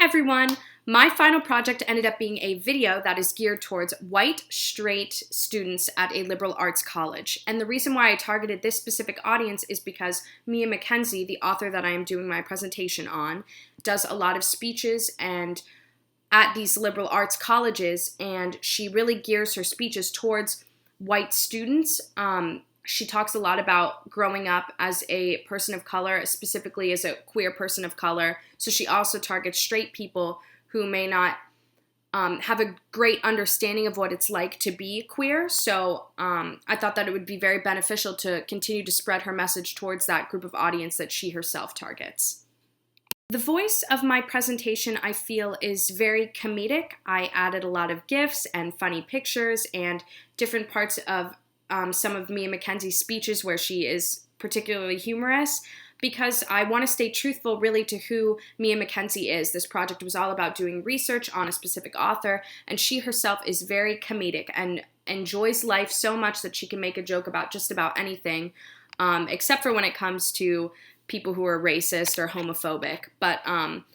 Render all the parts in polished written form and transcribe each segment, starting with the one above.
everyone! My final project ended up being a video that is geared towards white, straight students at a liberal arts college. And the reason why I targeted this specific audience is because Mia McKenzie, the author that I am doing my presentation on, does a lot of speeches and at these liberal arts colleges, and she really gears her speeches towards white students. She talks a lot about growing up as a person of color, specifically as a queer person of color. So she also targets straight people who may not have a great understanding of what it's like to be queer. So I thought that it would be very beneficial to continue to spread her message towards that group of audience that she herself targets. The voice of my presentation, I feel, is very comedic. I added a lot of GIFs and funny pictures and different parts of some of Mia McKenzie's speeches where she is particularly humorous, because I want to stay truthful really to who Mia McKenzie is. This project was all about doing research on a specific author, and she herself is very comedic and enjoys life so much that she can make a joke about just about anything, except for when it comes to people who are racist or homophobic. But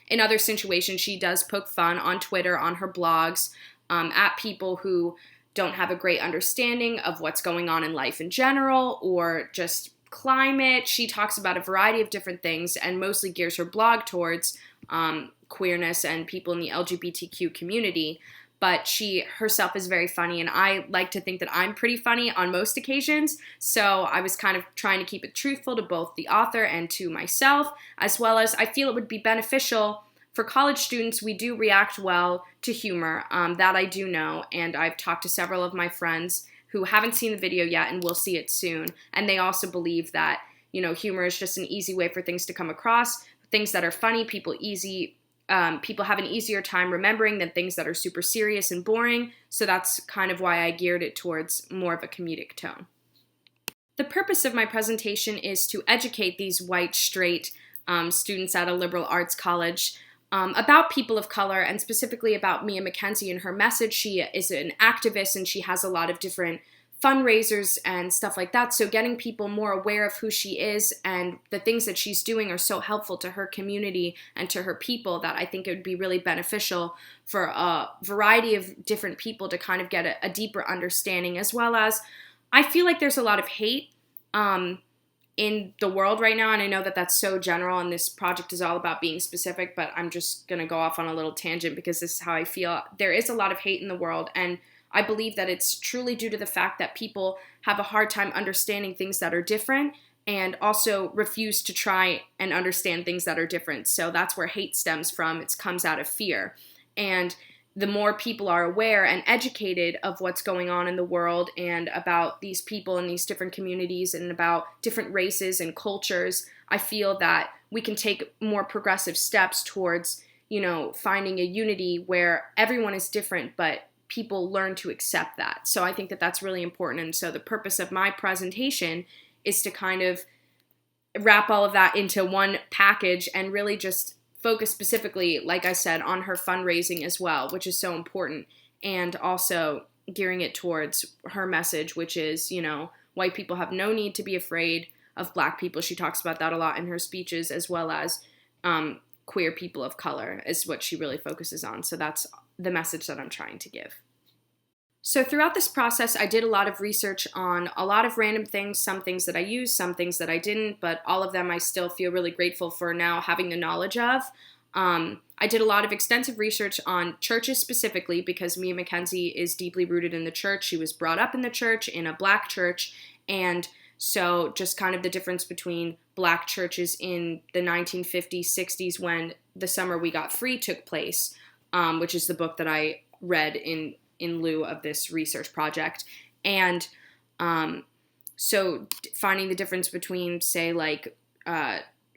in other situations, she does poke fun on Twitter, on her blogs, at people who don't have a great understanding of what's going on in life in general, or just climate. She talks about a variety of different things and mostly gears her blog towards queerness and people in the LGBTQ community. But she herself is very funny, and I like to think that I'm pretty funny on most occasions. So I was kind of trying to keep it truthful to both the author and to myself, as well as I feel it would be beneficial for college students. We do react well to humor, that I do know, and I've talked to several of my friends who haven't seen the video yet and will see it soon, and they also believe that, humor is just an easy way for things to come across. Things that are funny, people have an easier time remembering than things that are super serious and boring, so that's kind of why I geared it towards more of a comedic tone. The purpose of my presentation is to educate these white, straight students at a liberal arts college about people of color, and specifically about Mia McKenzie and her message. She is an activist, and she has a lot of different fundraisers and stuff like that. So getting people more aware of who she is and the things that she's doing are so helpful to her community and to her people that I think it would be really beneficial for a variety of different people to kind of get a deeper understanding, as well as I feel like there's a lot of hate in the world right now, and I know that that's so general, and this project is all about being specific, but I'm just going to go off on a little tangent because this is how I feel. There is a lot of hate in the world, and I believe that it's truly due to the fact that people have a hard time understanding things that are different, and also refuse to try and understand things that are different. So that's where hate stems from. It comes out of fear. And the more people are aware and educated of what's going on in the world and about these people in these different communities and about different races and cultures, I feel that we can take more progressive steps towards, finding a unity where everyone is different, but people learn to accept that. So I think that that's really important. And so the purpose of my presentation is to kind of wrap all of that into one package and really just focus specifically, like I said, on her fundraising as well, which is so important, and also gearing it towards her message, which is, white people have no need to be afraid of Black people. She talks about that a lot in her speeches, as well as queer people of color is what she really focuses on. So that's the message that I'm trying to give. So throughout this process, I did a lot of research on a lot of random things, some things that I used, some things that I didn't, but all of them I still feel really grateful for now having the knowledge of. I did a lot of extensive research on churches specifically because Mia McKenzie is deeply rooted in the church. She was brought up in the church, in a Black church, and so just kind of the difference between Black churches in the 1950s, 60s when The Summer We Got Free took place, which is the book that I read in lieu of this research project. And so finding the difference between, say, like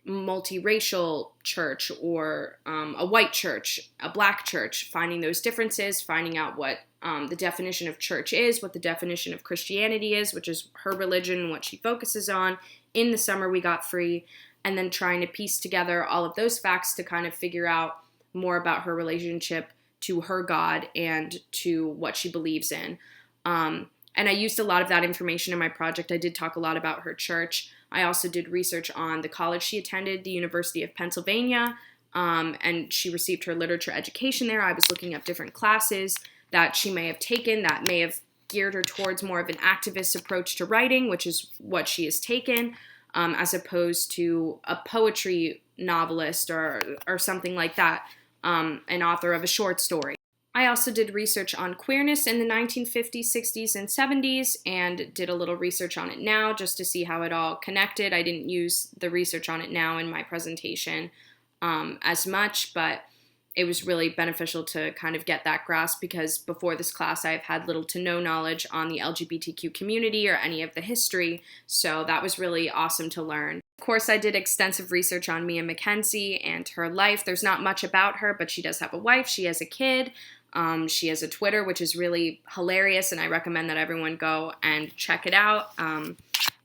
multiracial church or a white church, a Black church, finding those differences, finding out what the definition of church is, what the definition of Christianity is, which is her religion and what she focuses on in The Summer We Got Free, and then trying to piece together all of those facts to kind of figure out more about her relationship to her God and to what she believes in. And I used a lot of that information in my project. I did talk a lot about her church. I also did research on the college she attended, the University of Pennsylvania, and she received her literature education there. I was looking up different classes that she may have taken that may have geared her towards more of an activist approach to writing, which is what she has taken, as opposed to a poetry novelist or something like that, an author of a short story. I also did research on queerness in the 1950s, 60s, and 70s, and did a little research on it now just to see how it all connected. I didn't use the research on it now in my presentation as much, but it was really beneficial to kind of get that grasp, because before this class I've had little to no knowledge on the LGBTQ community or any of the history, so that was really awesome to learn. Of course, I did extensive research on Mia McKenzie and her life. There's not much about her, but she does have a wife, she has a kid, she has a Twitter, which is really hilarious, and I recommend that everyone go and check it out.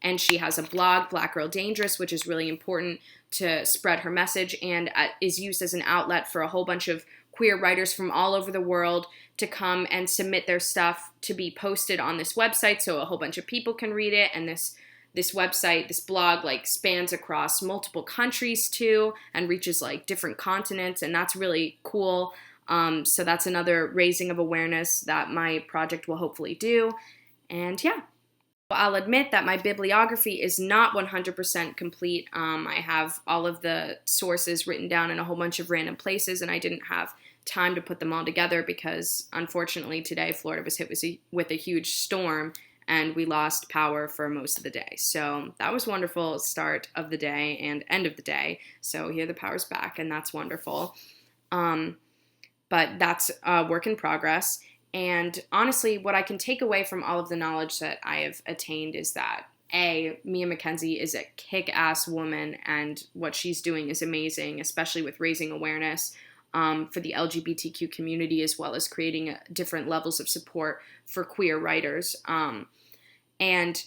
And she has a blog, Black Girl Dangerous, which is really important to spread her message, and is used as an outlet for a whole bunch of queer writers from all over the world to come and submit their stuff to be posted on this website, so a whole bunch of people can read it. And this website, this blog, like spans across multiple countries too, and reaches like different continents, and that's really cool. So that's another raising of awareness that my project will hopefully do. And yeah. I'll admit that my bibliography is not 100% complete. I have all of the sources written down in a whole bunch of random places, and I didn't have time to put them all together because, unfortunately, today Florida was hit with a huge storm, and we lost power for most of the day. So that was wonderful start of the day and end of the day. So here the power's back, and that's wonderful. But that's a work in progress. And honestly, what I can take away from all of the knowledge that I have attained is that, A, Mia McKenzie is a kick-ass woman, and what she's doing is amazing, especially with raising awareness for the LGBTQ community, as well as creating different levels of support for queer writers. And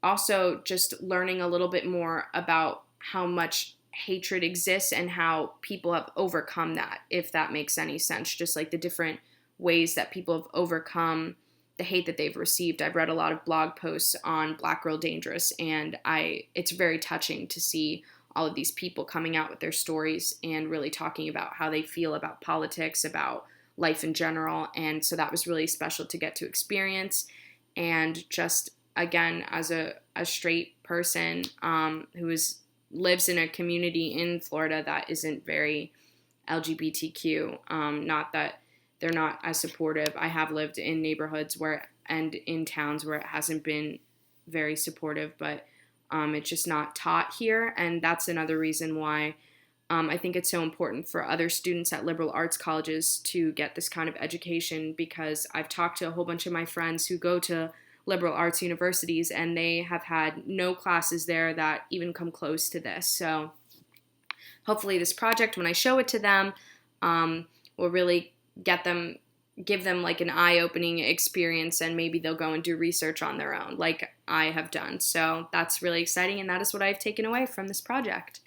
also just learning a little bit more about how much hatred exists and how people have overcome that, if that makes any sense. Just like the different ways that people have overcome the hate that they've received. I've read a lot of blog posts on Black Girl Dangerous, and it's very touching to see all of these people coming out with their stories and really talking about how they feel about politics, about life in general. And so that was really special to get to experience. And just, again, as a straight person who lives in a community in Florida that isn't very LGBTQ, not that they're not as supportive. I have lived in neighborhoods and in towns where it hasn't been very supportive, but it's just not taught here. And that's another reason why I think it's so important for other students at liberal arts colleges to get this kind of education, because I've talked to a whole bunch of my friends who go to liberal arts universities, and they have had no classes there that even come close to this. So hopefully this project, when I show it to them, will really give them like an eye-opening experience, and maybe they'll go and do research on their own like I have done. So that's really exciting, and that is what I've taken away from this project.